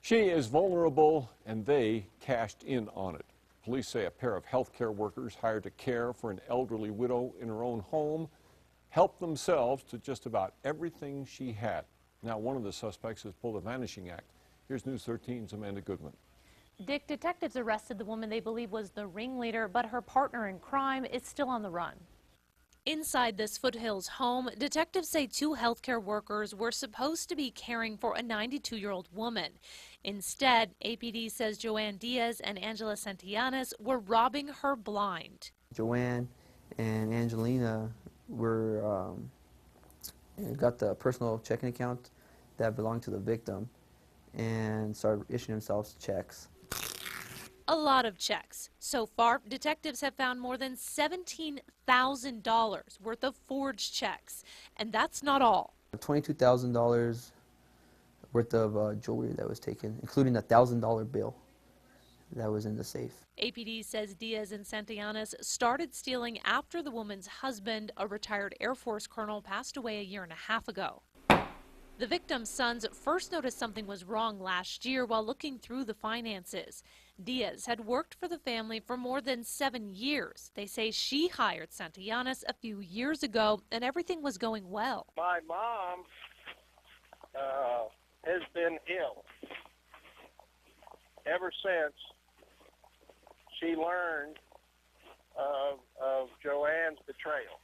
She is vulnerable, and they cashed in on it. Police say a pair of healthcare workers hired to care for an elderly widow in her own home helped themselves to just about everything she had. Now, one of the suspects has pulled a vanishing act. Here's News 13's Amanda Goodman. Dick, detectives arrested the woman they believe was the ringleader, but her partner in crime is still on the run. Inside this Foothills home, detectives say two healthcare workers were supposed to be caring for a 92-year-old woman. Instead, APD says Joanne Diaz and Angela Santillanes were robbing her blind. Joanne and Angelina got the personal checking account that belonged to the victim and started issuing themselves checks. A lot of checks. So far, detectives have found more than $17,000 worth of forged checks. And that's not all. $22,000 worth of jewelry that was taken, including a $1,000 bill that was in the safe. APD says Diaz and Santillanes started stealing after the woman's husband, a retired Air Force colonel, passed away a year and a half ago. The victim's sons first noticed something was wrong last year while looking through the finances. Diaz had worked for the family for more than 7 years. They say she hired Santillanes a few years ago and everything was going well. My mom has been ill ever since she learned of Joanne's betrayal.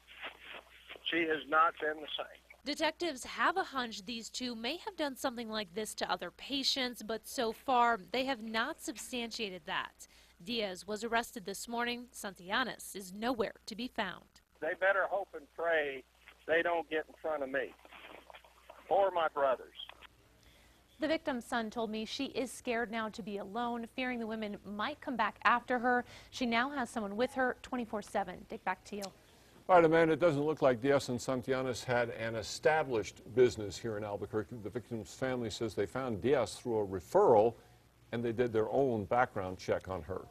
She has not been the same. Detectives have a hunch these two may have done something like this to other patients, but so far they have not substantiated that. Diaz was arrested this morning. Santillanes is nowhere to be found. They better hope and pray they don't get in front of me or my brothers. The victim's son told me she is scared now to be alone, fearing the women might come back after her. She now has someone with her 24/7. Dick, back to you. All right, Amanda, it doesn't look like Diaz and Santillanes had an established business here in Albuquerque. The victim's family says they found Diaz through a referral, and they did their own background check on her.